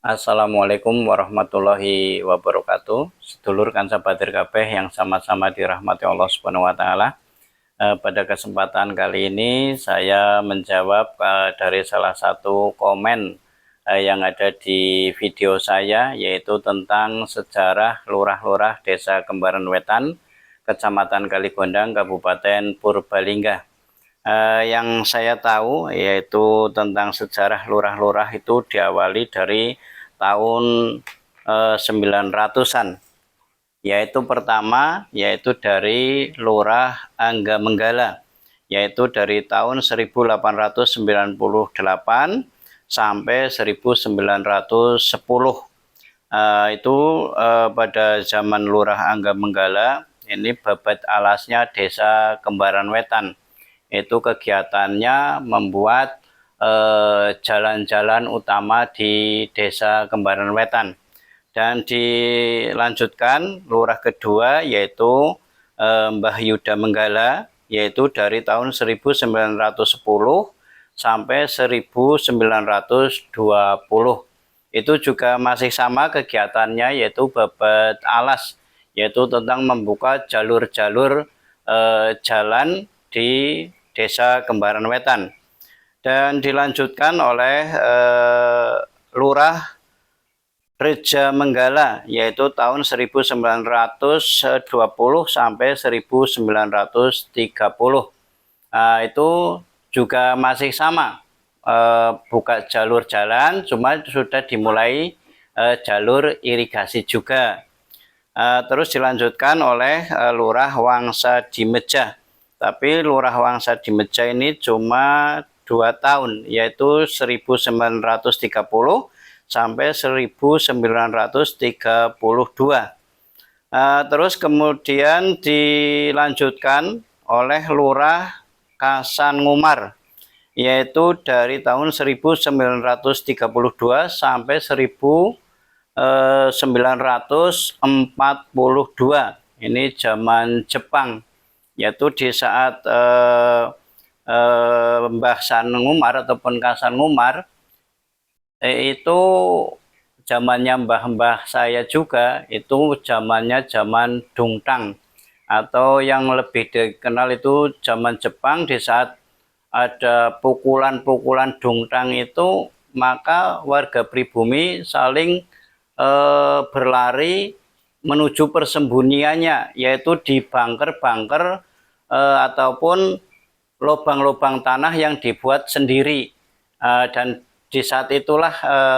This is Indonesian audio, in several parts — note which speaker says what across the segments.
Speaker 1: Assalamualaikum warahmatullahi wabarakatuh. Sedulur kanca batir kabeh yang sama-sama dirahmati Allah Subhanahu wa taala. Pada kesempatan kali ini saya menjawab dari salah satu komen yang ada di video saya, yaitu tentang sejarah lurah-lurah Desa Kembaran Wetan, Kecamatan Kaligondang, Kabupaten Purbalingga. Yang saya tahu yaitu tentang sejarah lurah-lurah itu diawali dari tahun 900-an, yaitu pertama yaitu dari Lurah Angga Menggala, yaitu dari tahun 1898 sampai 1910. Itu pada zaman Lurah Angga Menggala, ini babat alasnya Desa Kembaran Wetan. Itu kegiatannya membuat jalan-jalan utama di Desa Kembaran Wetan. Dan dilanjutkan lurah kedua yaitu Mbah Yuda Menggala, yaitu dari tahun 1910 sampai 1920. Itu juga masih sama kegiatannya, yaitu babat alas, yaitu tentang membuka jalur-jalur jalan di Desa Kembaran Wetan. Dan dilanjutkan oleh Lurah Reja Menggala, yaitu tahun 1920 sampai 1930. Itu juga masih sama, buka jalur jalan, cuma sudah dimulai jalur irigasi juga. Terus dilanjutkan oleh Lurah Wangsa Dimeja. Tapi Lurah Wangsa Dimeja ini cuma 2 tahun, yaitu 1930 sampai 1932. Terus kemudian dilanjutkan oleh Lurah Kasan Ngumar, yaitu dari tahun 1932 sampai 1942. Ini zaman Jepang, yaitu di saat Mbah San Ngumar ataupun Kasan Ngumar, itu zamannya mbah-mbah saya juga, itu zamannya zaman Dungtang, atau yang lebih dikenal itu zaman Jepang. Di saat ada pukulan-pukulan Dungtang itu, maka warga pribumi saling berlari menuju persembunyiannya, yaitu di bunker-bunker ataupun lubang-lubang tanah yang dibuat sendiri. Dan di saat itulah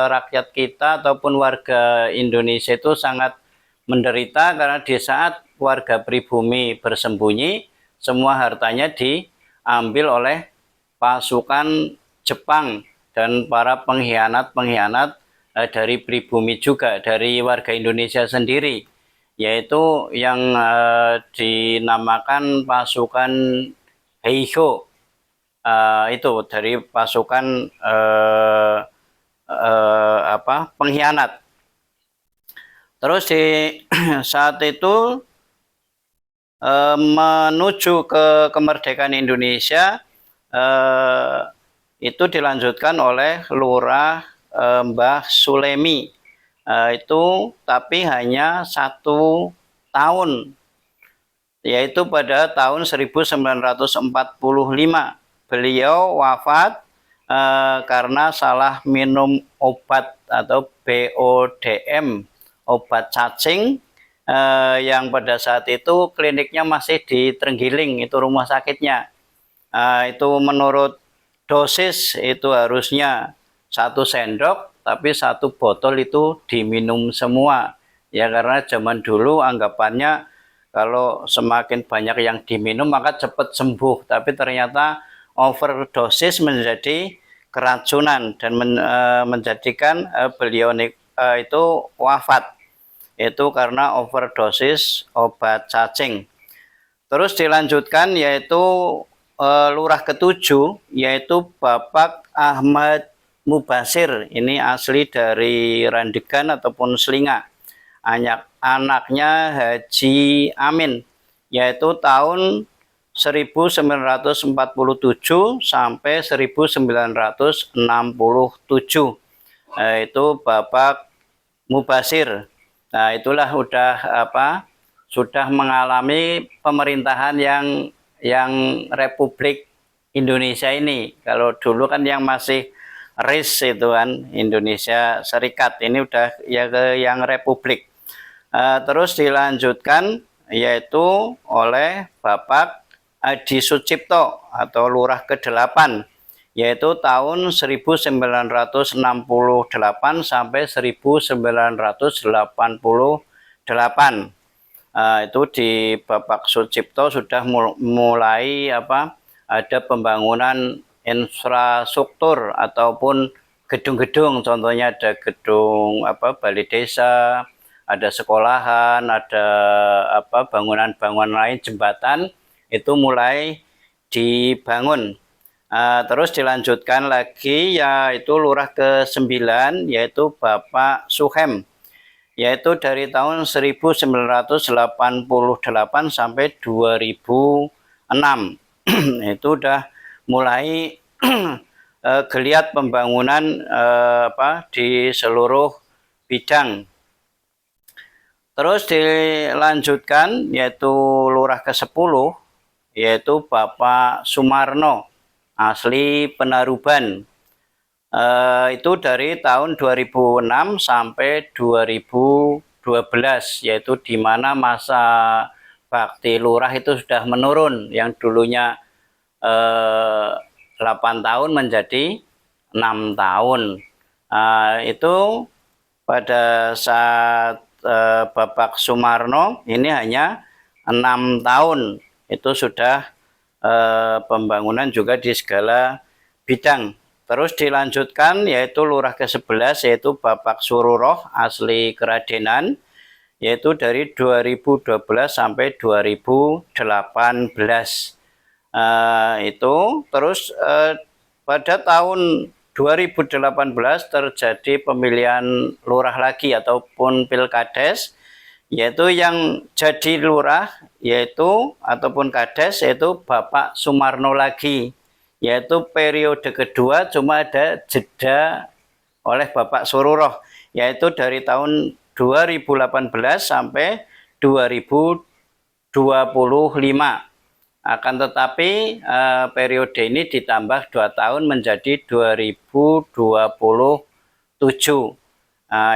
Speaker 1: rakyat kita ataupun warga Indonesia itu sangat menderita, karena di saat warga pribumi bersembunyi, semua hartanya diambil oleh pasukan Jepang dan para pengkhianat-pengkhianat dari pribumi juga, dari warga Indonesia sendiri, yaitu yang dinamakan pasukan Heiho. Itu dari pasukan pengkhianat. Terus di saat itu menuju ke kemerdekaan Indonesia, itu dilanjutkan oleh Lurah Mbah Sulemi, itu tapi hanya 1 tahun, yaitu pada tahun 1945. Beliau wafat karena salah minum obat atau BODM, obat cacing, yang pada saat itu kliniknya masih di Trenggiling, itu rumah sakitnya. Itu menurut dosis itu harusnya 1 sendok, tapi 1 botol itu diminum semua. Ya, karena zaman dulu anggapannya kalau semakin banyak yang diminum maka cepat sembuh, tapi ternyata overdosis menjadi keracunan dan menjadikan beliau itu wafat, itu karena overdosis obat cacing. Terus dilanjutkan yaitu lurah ketujuh, yaitu Bapak Ahmad Mubasir. Ini asli dari Randegan ataupun Selinga. Anaknya Haji Amin, yaitu tahun 1947 sampai 1967. itu Bapak Mubasir. Nah, itulah sudah mengalami pemerintahan yang Republik Indonesia ini. Kalau dulu kan yang masih RIS itu kan Indonesia Serikat, ini udah ya ke yang Republik. Terus dilanjutkan yaitu oleh Bapak Adi Sucipto atau Lurah ke-8, yaitu tahun 1968 sampai 1988. Itu di Bapak Sucipto sudah mulai ada pembangunan infrastruktur ataupun gedung-gedung, contohnya ada gedung balai desa, ada sekolahan, ada bangunan-bangunan lain, jembatan itu mulai dibangun. Terus dilanjutkan lagi yaitu Lurah ke-9 yaitu Bapak Suhem, yaitu dari tahun 1988 sampai 2006. Itu udah mulai geliat pembangunan di seluruh bidang. Terus dilanjutkan yaitu Lurah ke-10 yaitu Bapak Sumarno asli Penaruban. Itu dari tahun 2006 sampai 2012, yaitu di mana masa bakti lurah itu sudah menurun, yang dulunya 8 tahun menjadi 6 tahun. Itu pada saat Bapak Sumarno ini hanya 6 tahun, itu sudah pembangunan juga di segala bidang. Terus dilanjutkan yaitu Lurah ke-11 yaitu Bapak Sururoh asli Keradenan, yaitu dari 2012 sampai 2018. Itu terus pada tahun 2018 terjadi pemilihan lurah lagi ataupun pilkades, yaitu yang jadi lurah yaitu ataupun kades yaitu Bapak Sumarno lagi, yaitu periode kedua, cuma ada jeda oleh Bapak Sururoh, yaitu dari tahun 2018 sampai 2025. Akan tetapi periode ini ditambah 2 tahun menjadi 2027.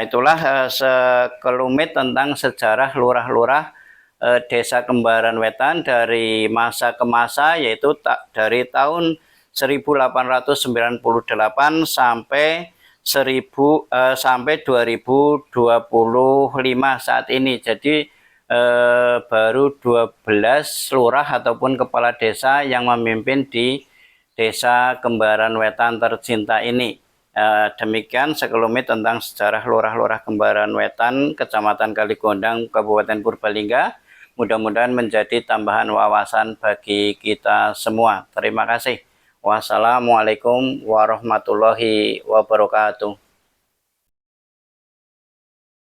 Speaker 1: Itulah sekelumit tentang sejarah lurah-lurah Desa Kembaran Wetan dari masa ke masa, yaitu dari tahun 1898 sampai 2025 saat ini. Jadi baru 12 lurah ataupun kepala desa yang memimpin di Desa Kembaran Wetan tercinta ini. Demikian sekelumit tentang sejarah lurah-lurah Kembaran Wetan, Kecamatan Kaligondang, Kabupaten Purbalingga. Mudah-mudahan menjadi tambahan wawasan bagi kita semua. Terima kasih. Wassalamualaikum warahmatullahi wabarakatuh.